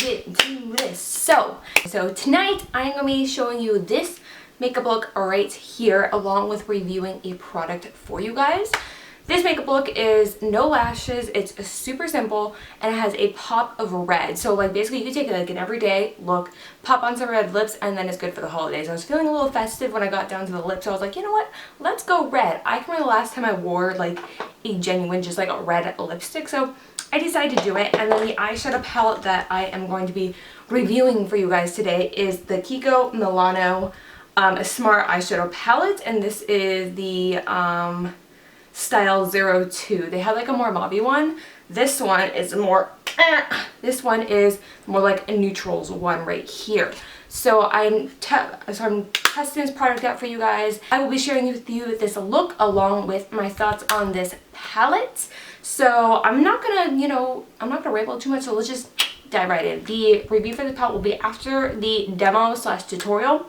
get into this. So tonight I'm going to be showing you this makeup look right here, along with reviewing a product for you guys. This makeup look is no lashes, it's super simple, and it has a pop of red. So like basically you can take it like an everyday look, pop on some red lips, and then it's good for the holidays. I was feeling a little festive when I got down to the lips, so I was like, you know what, let's go red. I can remember the last time I wore like a genuine just like a red lipstick, so I decided to do it. And then the eyeshadow palette that I am going to be reviewing for you guys today is the KIKO Milano a Smart Eyeshadow Palette, and this is the style 02. They have like a more mauvey one. This one is more this one is more like a neutrals one right here. So I'm testing this product out for you guys. I will be sharing with you this look along with my thoughts on this palette. So I'm not gonna, I'm not gonna ramble too much, so let's just dive right in. The review for the palette will be after the demo / tutorial.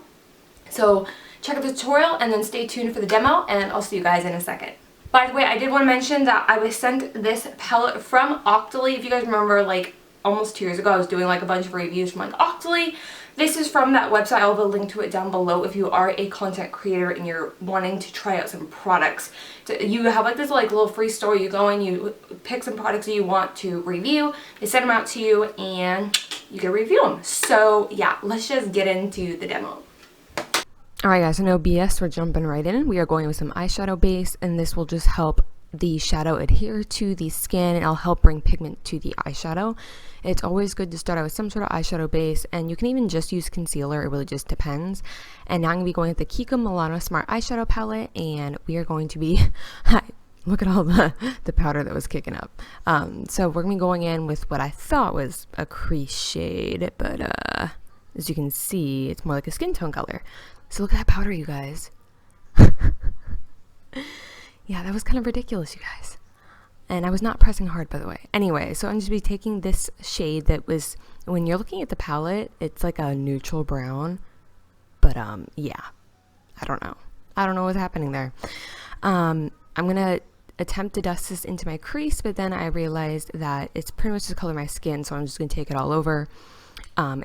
So check out the tutorial and then stay tuned for the demo, and I'll see you guys in a second. By the way, I did want to mention that I was sent this palette from Octoly. If you guys remember, like almost 2 years ago, I was doing like a bunch of reviews from like Octoly. This is from that website. I'll have a link to it down below if you are a content creator and you're wanting to try out some products. So you have like this like little free store. You go in, you pick some products that you want to review. They send them out to you and you can review them. So yeah, let's just get into the demo. Alright guys, so no BS, we're jumping right in. We are going with some eyeshadow base, and this will just help the shadow adhere to the skin, and it'll help bring pigment to the eyeshadow. It's always good to start out with some sort of eyeshadow base, and you can even just use concealer, it really just depends. And now I'm going to be going with the KIKO Milano Smart Eyeshadow Palette, and we are going to be... Look at all the powder that was kicking up. So we're going to be going in with what I thought was a crease shade, but as you can see, it's more like a skin tone color. So look at that powder, you guys. Yeah, that was kind of ridiculous, you guys. And I was not pressing hard, by the way. Anyway, so I'm just going to be taking this shade that was, when you're looking at the palette, it's like a neutral brown. But, yeah, I don't know. I don't know what's happening there. I'm going to attempt to dust this into my crease, but then I realized that it's pretty much the color of my skin, so I'm just going to take it all over.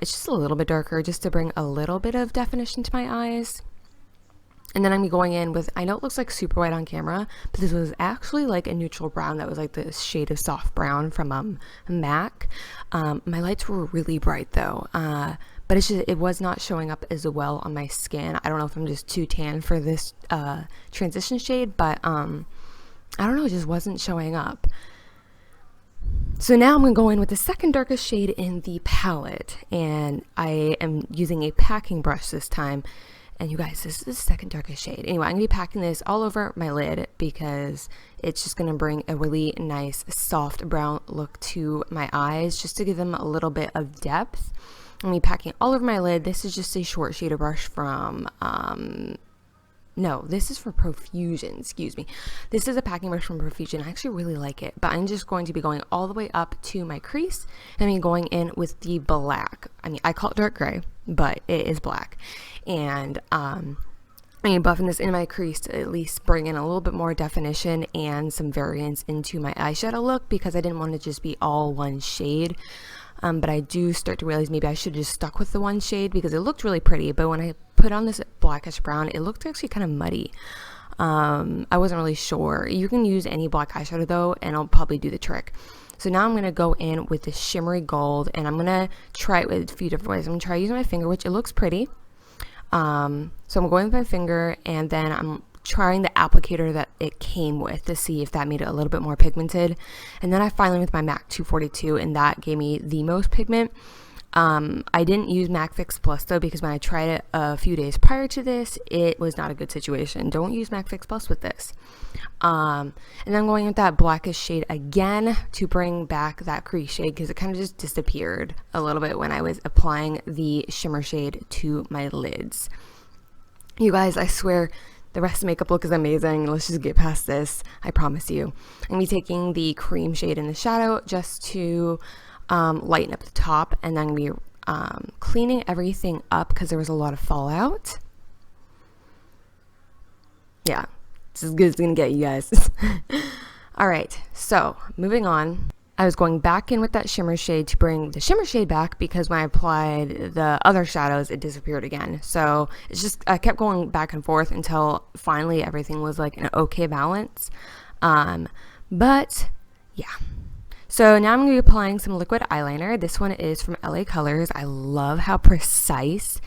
It's just a little bit darker just to bring a little bit of definition to my eyes. And then I'm going in with, I know it looks like super white on camera, but this was actually like a neutral brown that was like the shade of soft brown from MAC. My lights were really bright though, but it's just, it was not showing up as well on my skin. I don't know if I'm just too tan for this transition shade, but I don't know, it just wasn't showing up. So now I'm going to go in with the second darkest shade in the palette, and I am using a packing brush this time. And you guys, this is the second darkest shade. Anyway, I'm going to be packing this all over my lid because it's just going to bring a really nice soft brown look to my eyes, just to give them a little bit of depth. I'm going to be packing all over my lid. This is just a short shader brush from... No, this is for Profusion, excuse me. This is a packing brush from Profusion. I actually really like it, but I'm just going to be going all the way up to my crease, and I'm going in with the black. I mean, I call it dark gray, but it is black. And I'm buffing this into my crease to at least bring in a little bit more definition and some variance into my eyeshadow look, because I didn't want to just be all one shade. But I do start to realize maybe I should have just stuck with the one shade because it looked really pretty, but when I put on this blackish brown, it looked actually kind of muddy. I wasn't really sure. You can use any black eyeshadow though, and it'll probably do the trick. So now I'm going to go in with this shimmery gold, and I'm going to try it with a few different ways. I'm going to try using my finger, which it looks pretty. So I'm going with my finger, and then I'm trying the applicator that it came with to see if that made it a little bit more pigmented. And then I finally with my MAC 242, and that gave me the most pigment. I didn't use MAC Fix Plus though, because when I tried it a few days prior to this, it was not a good situation. Don't use MAC Fix Plus with this. And then I'm going with that blackish shade again to bring back that crease shade, because it kind of just disappeared a little bit when I was applying the shimmer shade to my lids. You guys, I swear, the rest of the makeup look is amazing. Let's just get past this. I promise you. I'm going to be taking the cream shade in the shadow just to lighten up the top. And then I'm going to be cleaning everything up because there was a lot of fallout. Yeah, it's as good as it's going to get, you guys. All right, so moving on. I was going back in with that shimmer shade to bring the shimmer shade back, because when I applied the other shadows, it disappeared again. So it's just, I kept going back and forth until finally everything was like an okay balance. But yeah. So now I'm going to be applying some liquid eyeliner. This one is from LA Colors. I love how precise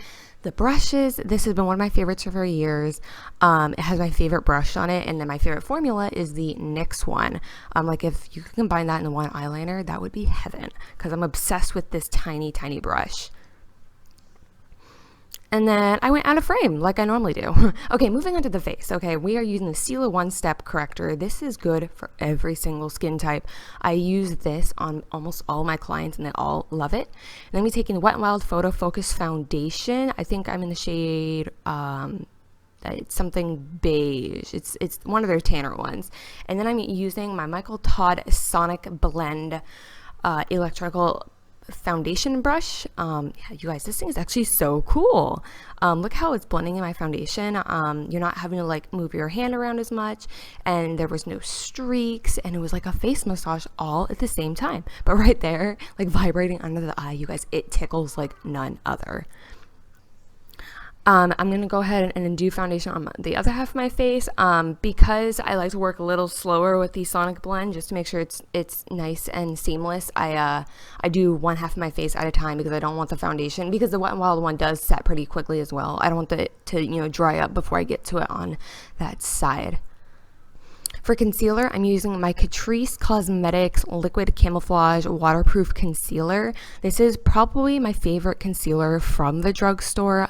the brush is. This has been one of my favorites for years. It has my favorite brush on it, and then my favorite formula is the NYX one. Like if you could combine that in one eyeliner, that would be heaven, because I'm obsessed with this tiny, tiny brush. And then I went out of frame like I normally do. Okay, moving on to the face. Okay, we are using the Stila One Step Corrector. This is good for every single skin type. I use this on almost all my clients and they all love it. And then we're taking the Wet n Wild Photo Focus Foundation. I think I'm in the shade, it's something beige. It's one of their tanner ones. And then I'm using my Michael Todd Sonic Blend electrical foundation brush. Yeah, you guys, this thing is actually so cool. Look how it's blending in my foundation. You're not having to like move your hand around as much, and there was no streaks, and it was like a face massage all at the same time. But right there, like vibrating under the eye, you guys, it tickles like none other. I'm going to go ahead and do foundation on the other half of my face, because I like to work a little slower with the Sonic Blend just to make sure it's nice and seamless. I do one half of my face at a time because I don't want the foundation, because the Wet n Wild one does set pretty quickly as well. I don't want it to, you know, dry up before I get to it on that side. For concealer, I'm using my Catrice Cosmetics Liquid Camouflage Waterproof Concealer. This is probably my favorite concealer from the drugstore.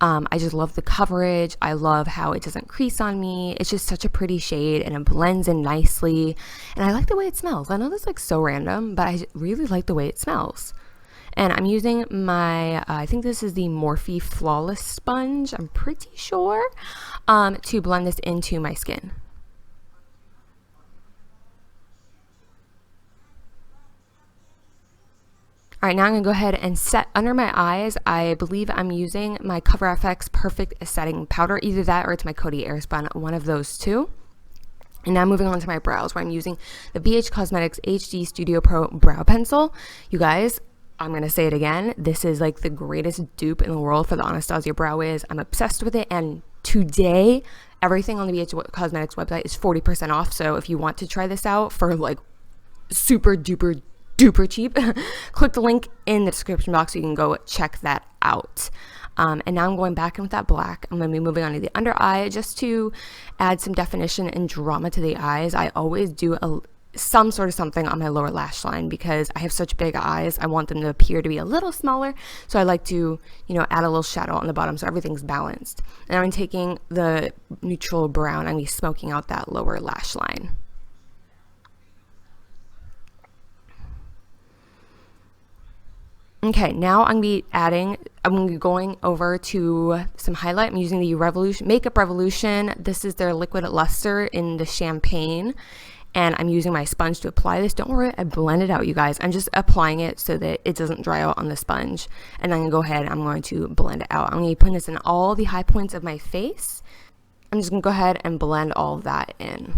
I just love the coverage. I love how it doesn't crease on me. It's just such a pretty shade, and it blends in nicely. And I like the way it smells. I know this is like so random, but I really like the way it smells. And I'm using my, I think this is the Morphe Flawless Sponge, I'm pretty sure, to blend this into my skin. All right, now I'm gonna go ahead and set under my eyes. I believe I'm using my Cover FX Perfect Setting Powder, either that or it's my Coty Airspun, one of those two. And now moving on to my brows, where I'm using the BH Cosmetics HD Studio Pro Brow Pencil. You guys, I'm gonna say it again, this is like the greatest dupe in the world for the Anastasia Brow Wiz. I'm obsessed with it, and today, everything on the BH Cosmetics website is 40% off, so if you want to try this out for like super duper cheap, click the link in the description box so you can go check that out. And now I'm going back in with that black. I'm going to be moving on to the under eye just to add some definition and drama to the eyes. I always do some sort of something on my lower lash line because I have such big eyes. I want them to appear to be a little smaller, so I like to, you know, add a little shadow on the bottom so everything's balanced. And I'm taking the neutral brown, I'm going to be smoking out that lower lash line. Okay, now I'm going to be going over to some highlight. I'm using the Makeup Revolution. This is their liquid luster in the champagne, and I'm using my sponge to apply this. Don't worry, I blend it out, you guys. I'm just applying it so that it doesn't dry out on the sponge. And then I'm going to go ahead and I'm going to blend it out. I'm going to be putting this in all the high points of my face. I'm just going to go ahead and blend all of that in.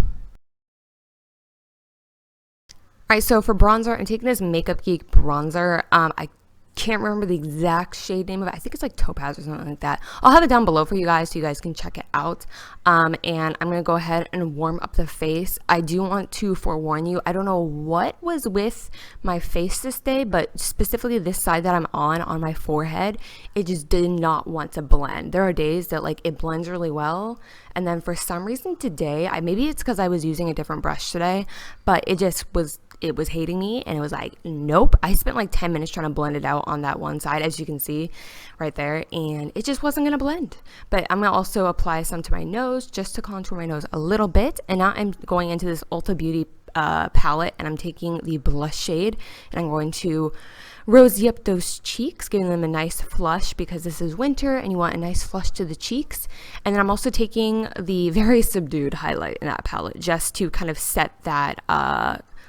All right, so for bronzer, I'm taking this Makeup Geek bronzer. I can't remember the exact shade name of it. I think it's like topaz or something like that. I'll have it down below for you guys so you guys can check it out. And I'm going to go ahead and warm up the face. I do want to forewarn you, I don't know what was with my face this day, but specifically this side that I'm on my forehead, it just did not want to blend. There are days that like it blends really well, and then for some reason today, maybe it's because I was using a different brush today, but it was hating me, and it was like, nope. I spent like 10 minutes trying to blend it out on that one side, as you can see right there, and it just wasn't gonna blend. But I'm gonna also apply some to my nose just to contour my nose a little bit. And now I'm going into this Ulta Beauty palette, and I'm taking the blush shade, and I'm going to rosy up those cheeks, giving them a nice flush because this is winter and you want a nice flush to the cheeks. And then I'm also taking the very subdued highlight in that palette just to kind of set that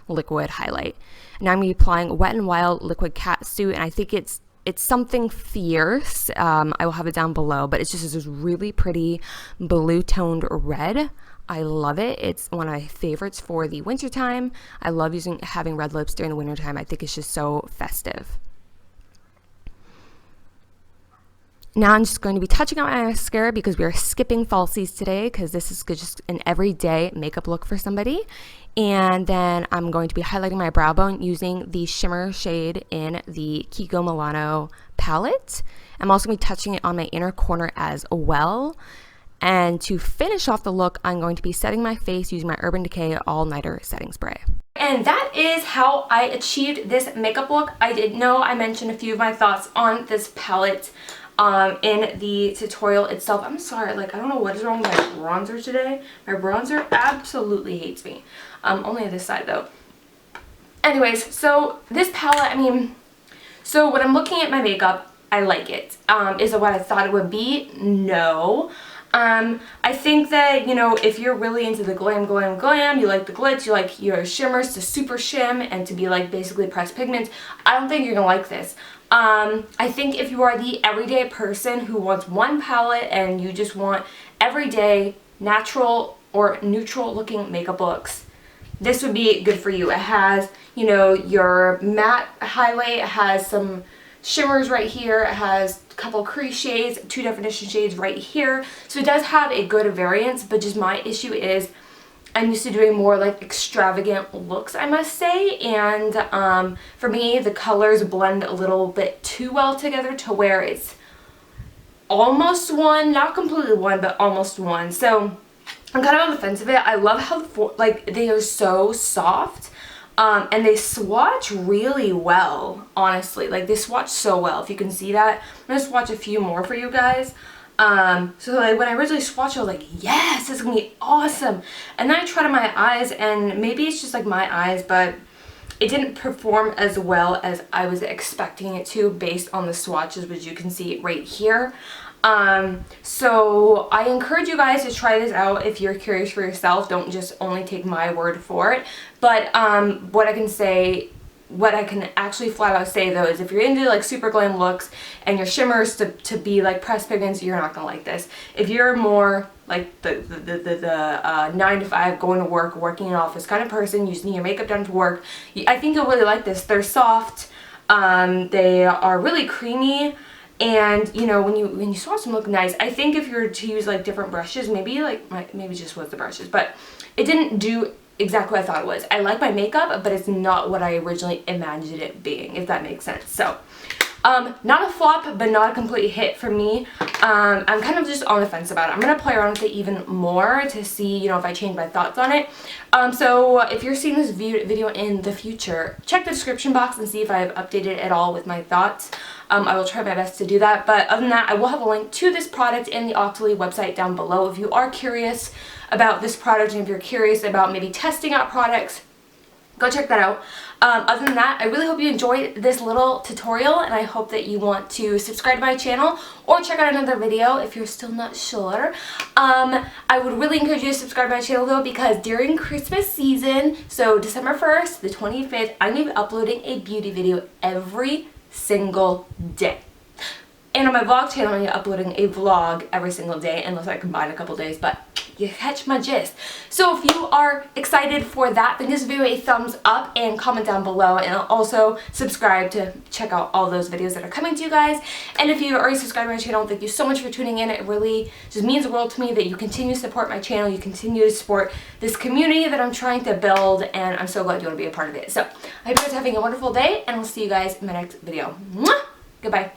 liquid highlight. Now I'm going to be applying Wet n Wild Liquid Catsuit, and I think it's It's something fierce. I will have it down below, but it's just this really pretty blue toned red. I love it. It's one of my favorites for the wintertime. I love having red lips during the wintertime. I think it's just so festive. Now I'm just going to be touching on my mascara because we are skipping falsies today because this is just an everyday makeup look for somebody. And then I'm going to be highlighting my brow bone using the shimmer shade in the KIKO Milano palette. I'm also going to be touching it on my inner corner as well. And to finish off the look, I'm going to be setting my face using my Urban Decay All Nighter setting spray. And that is how I achieved this makeup look. I did know I mentioned a few of my thoughts on this palette in the tutorial itself. I'm sorry, like, I don't know what is wrong with my bronzer today. My bronzer absolutely hates me. Only on this side though. Anyways, so this palette, I mean, so when I'm looking at my makeup, I like it. Is it what I thought it would be? No. I think that, you know, if you're really into the glam, you like the glitz, you like your shimmers to super shim and to be like basically pressed pigments, I don't think you're gonna like this. I think if you are the everyday person who wants one palette and you just want everyday natural or neutral looking makeup looks, this would be good for you. It has, you know, your matte highlight, it has some shimmers right here, it has a couple crease shades, 2 definition shades right here, so it does have a good variance, but just my issue is I'm used to doing more like extravagant looks, I must say, and for me the colors blend a little bit too well together to where it's almost one, not completely one, but almost one. So I'm kind of on the fence of it. I love how like they are so soft. And they swatch really well, honestly. Like, they swatch so well, if you can see that. I'm going to swatch a few more for you guys. So like, when I originally swatched, I was like, yes, this is going to be awesome. And then I tried on my eyes, and maybe it's just like my eyes, but it didn't perform as well as I was expecting it to based on the swatches, which you can see right here. So I encourage you guys to try this out if you're curious for yourself. Don't just only take my word for it. But what I can actually flat out say though is if you're into like super glam looks and your shimmers to be like pressed pigments, you're not gonna like this. If you're more like the 9 to 5 going to work, working in an office kind of person, you just need your makeup done for work, I think you'll really like this. They're soft, they are really creamy. And you know, when you swatch them, look nice. I think if you were to use like different brushes, maybe like maybe just was the brushes, but it didn't do exactly what I thought it was. I like my makeup, but it's not what I originally imagined it being, if that makes sense. So not a flop, but not a complete hit for me. I'm kind of just on the fence about it. I'm gonna play around with it even more to see, you know, if I change my thoughts on it. So if you're seeing this video in the future, check the description box and see if I've updated at all with my thoughts. I will try my best to do that, but other than that, I will have a link to this product in the Octoly website down below. If you are curious about this product and if you're curious about maybe testing out products, go check that out. Other than that, I really hope you enjoyed this little tutorial, and I hope that you want to subscribe to my channel or check out another video if you're still not sure. I would really encourage you to subscribe to my channel though, because during Christmas season, so December 1st, the 25th, I'm going to be uploading a beauty video every single day. And on my vlog channel, I'm uploading a vlog every single day, unless I combine a couple days, but you catch my gist. So if you are excited for that, then give this video a thumbs up and comment down below, and I'll also subscribe to check out all those videos that are coming to you guys. And if you already subscribed to my channel, thank you so much for tuning in. It really just means the world to me that you continue to support my channel, you continue to support this community that I'm trying to build, and I'm so glad you want to be a part of it. So I hope you guys are having a wonderful day, and I'll see you guys in my next video. Mwah! Goodbye.